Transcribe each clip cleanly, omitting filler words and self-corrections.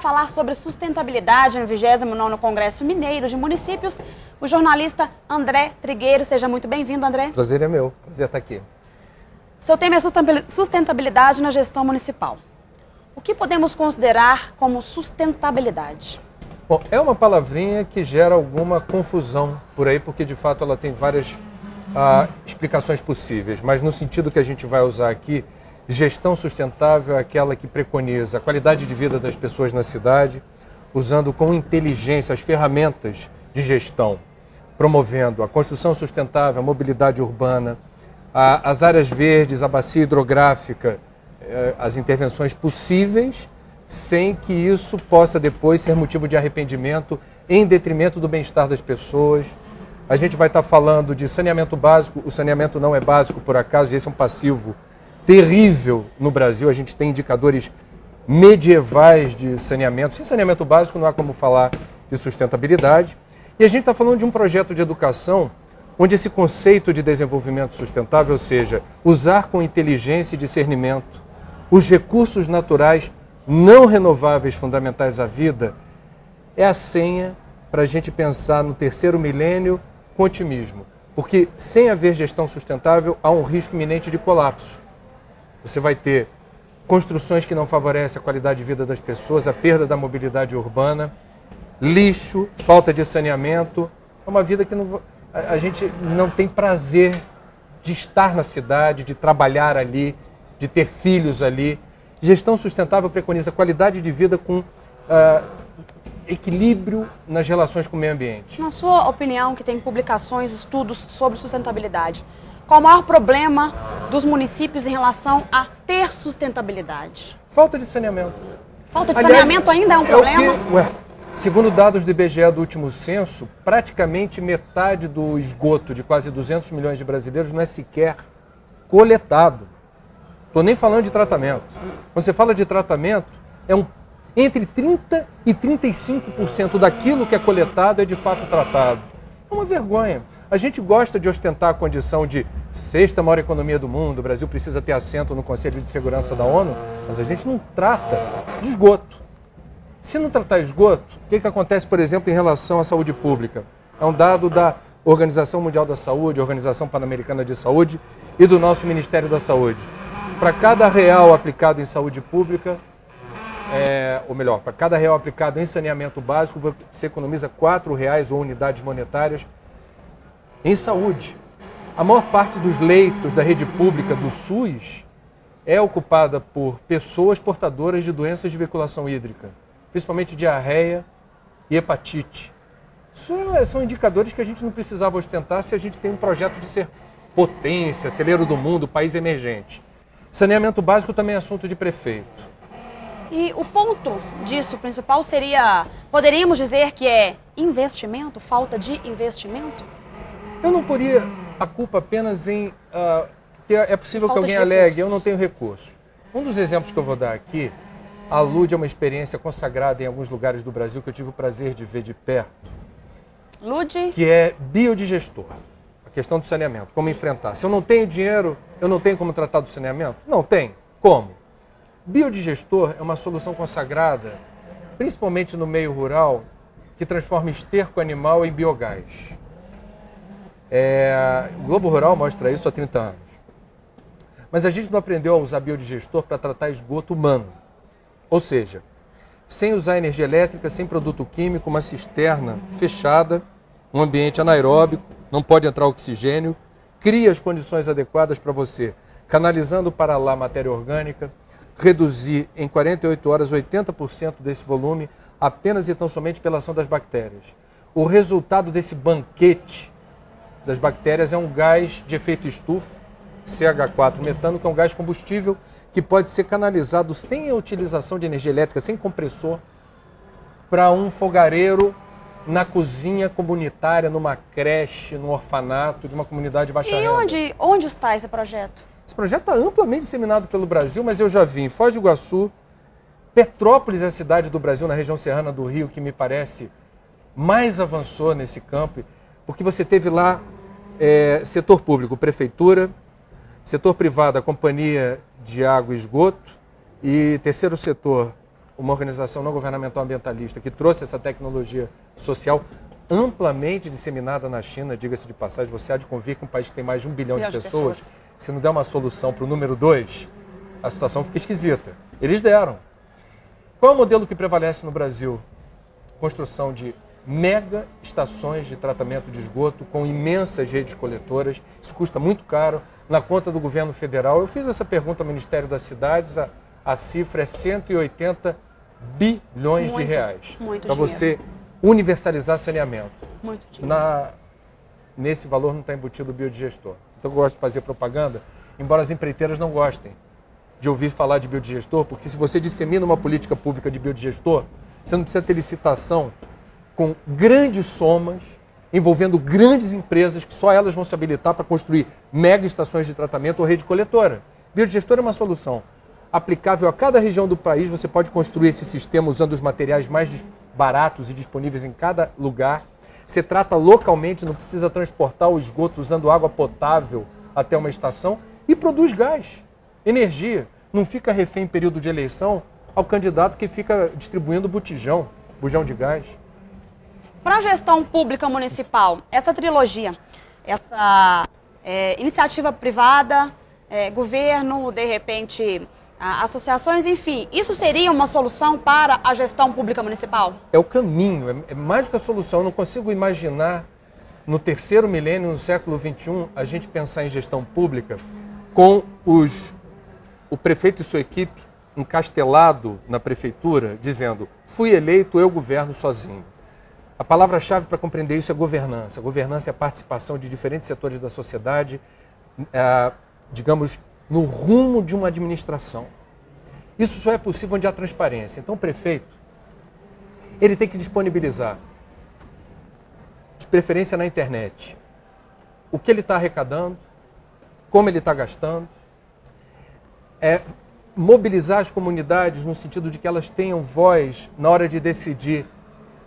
falar sobre sustentabilidade no 29º Congresso Mineiro de Municípios, o jornalista André Trigueiro. Seja muito bem-vindo, André. Prazer é meu, prazer estar aqui. O seu tema é sustentabilidade na gestão municipal. O que podemos considerar como sustentabilidade? Bom, é uma palavrinha que gera alguma confusão por aí, porque de fato ela tem várias explicações possíveis, mas no sentido que a gente vai usar aqui, gestão sustentável é aquela que preconiza a qualidade de vida das pessoas na cidade, usando com inteligência as ferramentas de gestão, promovendo a construção sustentável, a mobilidade urbana, as áreas verdes, a bacia hidrográfica, as intervenções possíveis, sem que isso possa depois ser motivo de arrependimento em detrimento do bem-estar das pessoas. A gente vai estar falando de saneamento básico. O saneamento não é básico por acaso, e esse é um passivo terrível no Brasil. A gente tem indicadores medievais de saneamento. Sem saneamento básico não há como falar de sustentabilidade. E a gente está falando de um projeto de educação onde esse conceito de desenvolvimento sustentável, ou seja, usar com inteligência e discernimento os recursos naturais não renováveis fundamentais à vida, é a senha para a gente pensar no terceiro milênio com otimismo. Porque sem haver gestão sustentável, há um risco iminente de colapso. Você vai ter construções que não favorecem a qualidade de vida das pessoas, a perda da mobilidade urbana, lixo, falta de saneamento. É uma vida que a gente não tem prazer de estar na cidade, de trabalhar ali, de ter filhos ali. Gestão sustentável preconiza qualidade de vida com equilíbrio nas relações com o meio ambiente. Na sua opinião, que tem publicações, estudos sobre sustentabilidade, qual o maior problema dos municípios em relação a ter sustentabilidade? Falta de saneamento. Falta de saneamento ainda é um problema? Segundo dados do IBGE do último censo, praticamente metade do esgoto de quase 200 milhões de brasileiros não é sequer coletado. Estou nem falando de tratamento. Quando você fala de tratamento, entre 30% e 35% daquilo que é coletado é de fato tratado. É uma vergonha. A gente gosta de ostentar a condição de sexta maior economia do mundo, o Brasil precisa ter assento no Conselho de Segurança da ONU, mas a gente não trata de esgoto. Se não tratar esgoto, o que acontece, por exemplo, em relação à saúde pública? É um dado da Organização Mundial da Saúde, Organização Pan-Americana de Saúde e do nosso Ministério da Saúde. Para cada real aplicado em saúde pública, ou melhor, para cada real aplicado em saneamento básico, você economiza R$4 ou unidades monetárias em saúde. A maior parte dos leitos da rede pública do SUS é ocupada por pessoas portadoras de doenças de veiculação hídrica, principalmente diarreia e hepatite. Isso são indicadores que a gente não precisava ostentar se a gente tem um projeto de ser potência, celeiro do mundo, país emergente. Saneamento básico também é assunto de prefeito. E o ponto disso principal seria, poderíamos dizer que é investimento, falta de investimento? Eu não poria a culpa apenas em que é possível que alguém alegue, eu não tenho recurso. Um dos exemplos que eu vou dar aqui alude a uma experiência consagrada em alguns lugares do Brasil que eu tive o prazer de ver de perto. Lude? Que é biodigestor. A questão do saneamento, como enfrentar. Se eu não tenho dinheiro, eu não tenho como tratar do saneamento? Não tem. Como? Biodigestor é uma solução consagrada, principalmente no meio rural, que transforma esterco animal em biogás. O Globo Rural mostra isso há 30 anos. Mas a gente não aprendeu a usar biodigestor para tratar esgoto humano. Ou seja, sem usar energia elétrica, sem produto químico, uma cisterna fechada, um ambiente anaeróbico, não pode entrar oxigênio, cria as condições adequadas para você, canalizando para lá matéria orgânica, reduzir em 48 horas 80% desse volume apenas e tão somente pela ação das bactérias. O resultado desse banquete das bactérias é um gás de efeito estufa, CH4 metano, que é um gás combustível que pode ser canalizado sem a utilização de energia elétrica, sem compressor, para um fogareiro na cozinha comunitária, numa creche, num orfanato de uma comunidade de baixa renda. E onde está esse projeto? Esse projeto está amplamente disseminado pelo Brasil, mas eu já vi em Foz do Iguaçu, Petrópolis é a cidade do Brasil, na região serrana do Rio, que me parece mais avançou nesse campo, porque você teve lá setor público, prefeitura, setor privado, a Companhia de Água e Esgoto, e terceiro setor, uma organização não governamental ambientalista que trouxe essa tecnologia social amplamente disseminada na China, diga-se de passagem, você há de convir que um país que tem mais de 1 bilhão de pessoas, se não der uma solução para o número 2, a situação fica esquisita. Eles deram. Qual é o modelo que prevalece no Brasil? Construção de mega estações de tratamento de esgoto com imensas redes coletoras. Isso custa muito caro na conta do governo federal. Eu fiz essa pergunta ao Ministério das Cidades, a cifra é 180 bilhões de reais para você universalizar saneamento. Muito dinheiro. Nesse valor não está embutido o biodigestor. Então eu gosto de fazer propaganda, embora as empreiteiras não gostem de ouvir falar de biodigestor, porque se você dissemina uma política pública de biodigestor, você não precisa ter licitação com grandes somas, envolvendo grandes empresas que só elas vão se habilitar para construir mega estações de tratamento ou rede coletora. Biodigestor é uma solução aplicável a cada região do país. Você pode construir esse sistema usando os materiais mais baratos e disponíveis em cada lugar. Você trata localmente, não precisa transportar o esgoto usando água potável até uma estação e produz gás, energia. Não fica refém em período de eleição ao candidato que fica distribuindo bujão de gás. Para a gestão pública municipal, essa trilogia, essa iniciativa privada, governo, de repente, associações, enfim, isso seria uma solução para a gestão pública municipal? É o caminho, é mais do que a solução. Eu não consigo imaginar, no terceiro milênio, no século XXI, a gente pensar em gestão pública com o prefeito e sua equipe encastelado na prefeitura, dizendo, fui eleito, eu governo sozinho. A palavra-chave para compreender isso é governança. Governança é a participação de diferentes setores da sociedade, digamos, no rumo de uma administração. Isso só é possível onde há transparência. Então, o prefeito, ele tem que disponibilizar, de preferência na internet, o que ele está arrecadando, como ele está gastando, mobilizar as comunidades no sentido de que elas tenham voz na hora de decidir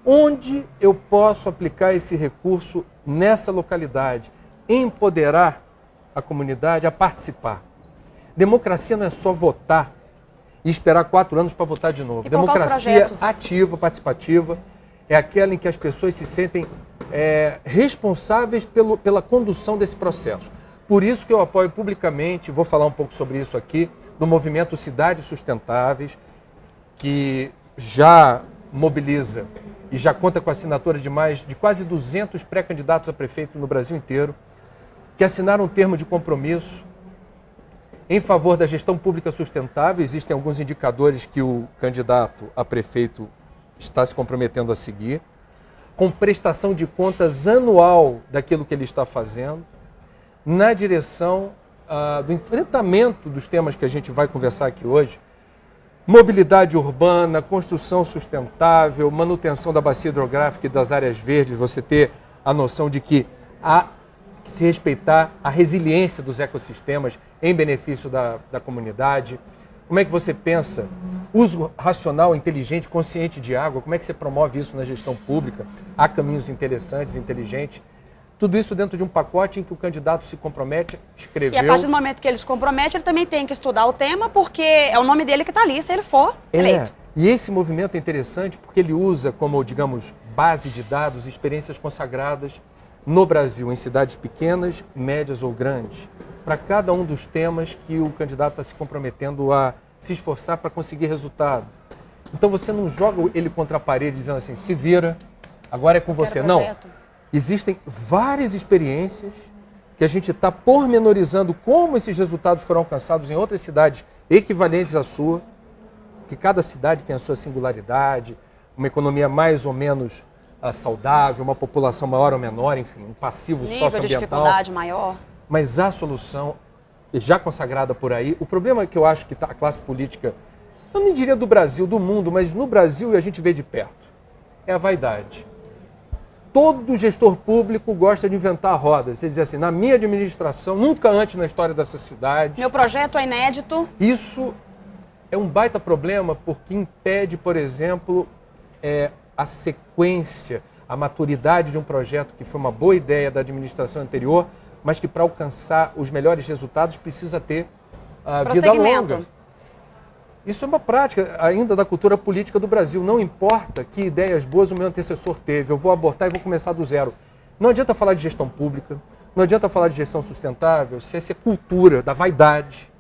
onde eu posso aplicar esse recurso nessa localidade, empoderar a comunidade a participar. Democracia não é só votar e esperar 4 anos para votar de novo. Democracia ativa, participativa, é aquela em que as pessoas se sentem responsáveis pela condução desse processo. Por isso que eu apoio publicamente, vou falar um pouco sobre isso aqui, do movimento Cidades Sustentáveis, que já mobiliza e já conta com a assinatura de quase 200 pré-candidatos a prefeito no Brasil inteiro, que assinaram um termo de compromisso em favor da gestão pública sustentável. Existem alguns indicadores que o candidato a prefeito está se comprometendo a seguir, com prestação de contas anual daquilo que ele está fazendo, na direção do enfrentamento dos temas que a gente vai conversar aqui hoje: mobilidade urbana, construção sustentável, manutenção da bacia hidrográfica e das áreas verdes. Você ter a noção de que há que se respeitar a resiliência dos ecossistemas em benefício da comunidade. Como é que você pensa uso racional, inteligente, consciente de água? Como é que você promove isso na gestão pública? Há caminhos interessantes, inteligentes. Tudo isso dentro de um pacote em que o candidato se compromete, escreveu... E a partir do momento que ele se compromete, ele também tem que estudar o tema, porque é o nome dele que está ali, se ele for eleito. E esse movimento é interessante porque ele usa como, digamos, base de dados, experiências consagradas no Brasil, em cidades pequenas, médias ou grandes, para cada um dos temas que o candidato está se comprometendo a se esforçar para conseguir resultado. Então você não joga ele contra a parede dizendo assim, se vira, agora é com você. Não. Existem várias experiências que a gente está pormenorizando como esses resultados foram alcançados em outras cidades equivalentes à sua, que cada cidade tem a sua singularidade, uma economia mais ou menos saudável, uma população maior ou menor, enfim, um passivo socioambiental. Nível de dificuldade maior. Mas a solução, já consagrada por aí, o problema que eu acho que a classe política, eu nem diria do Brasil, do mundo, mas no Brasil a gente vê de perto, é a vaidade. Todo gestor público gosta de inventar rodas. Ele diz assim, na minha administração, nunca antes na história dessa cidade... Meu projeto é inédito. Isso é um baita problema porque impede, por exemplo, a sequência, a maturidade de um projeto que foi uma boa ideia da administração anterior, mas que para alcançar os melhores resultados precisa ter vida longa. Isso é uma prática ainda da cultura política do Brasil. Não importa que ideias boas o meu antecessor teve, eu vou abortar e vou começar do zero. Não adianta falar de gestão pública, não adianta falar de gestão sustentável, se essa é cultura da vaidade.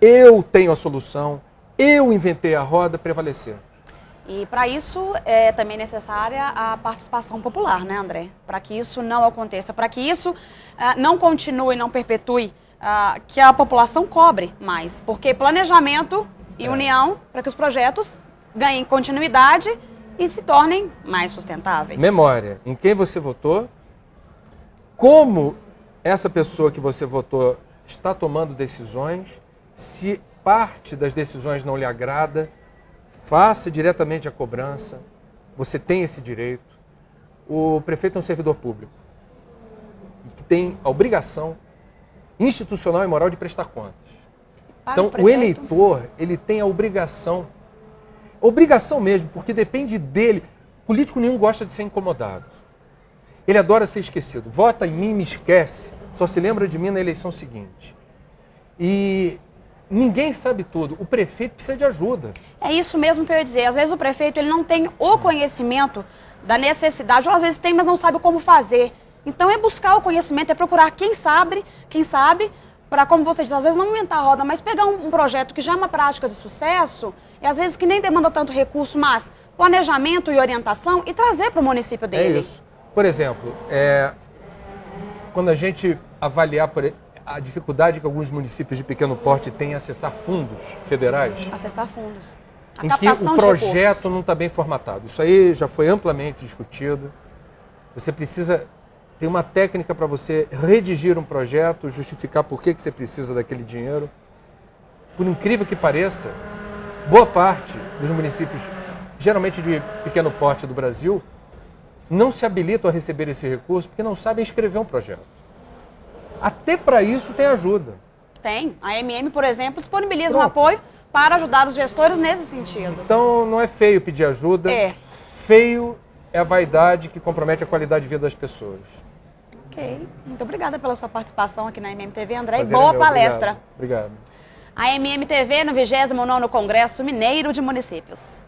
Eu tenho a solução, eu inventei a roda, prevalecer. E para isso é também necessária a participação popular, né, André? Para que isso não aconteça, para que isso não continue, não perpetue, que a população cobre mais. Porque planejamento e união para que os projetos ganhem continuidade e se tornem mais sustentáveis. Memória, em quem você votou, como essa pessoa que você votou está tomando decisões, se parte das decisões não lhe agrada, faça diretamente a cobrança, você tem esse direito. O prefeito é um servidor público, que tem a obrigação institucional e moral de prestar contas. Então, o eleitor, ele tem a obrigação mesmo, porque depende dele. Político nenhum gosta de ser incomodado. Ele adora ser esquecido. Vota em mim, me esquece. Só se lembra de mim na eleição seguinte. E ninguém sabe tudo. O prefeito precisa de ajuda. É isso mesmo que eu ia dizer. Às vezes o prefeito ele não tem o conhecimento da necessidade, ou às vezes tem, mas não sabe como fazer. Então é buscar o conhecimento, é procurar quem sabe, para, como você diz, às vezes não inventar a roda, mas pegar um projeto que já é uma prática de sucesso, e às vezes que nem demanda tanto recurso, mas planejamento e orientação, e trazer para o município dele. É isso. Por exemplo, quando a gente avaliar a dificuldade que alguns municípios de pequeno porte têm em acessar fundos federais. Acessar fundos. Em que o projeto não está bem formatado. Isso aí já foi amplamente discutido. Você precisa ter uma técnica para você redigir um projeto, justificar por que você precisa daquele dinheiro. Por incrível que pareça, boa parte dos municípios, geralmente de pequeno porte do Brasil, não se habilitam a receber esse recurso porque não sabem escrever um projeto. Até para isso tem ajuda. Tem. A MM, por exemplo, disponibiliza um apoio para ajudar os gestores nesse sentido. Então não é feio pedir ajuda. Feio é a vaidade que compromete a qualidade de vida das pessoas. Ok. Muito obrigada pela sua participação aqui na MMTV, André. Boa palestra. Obrigado. A MMTV no 29º Congresso Mineiro de Municípios.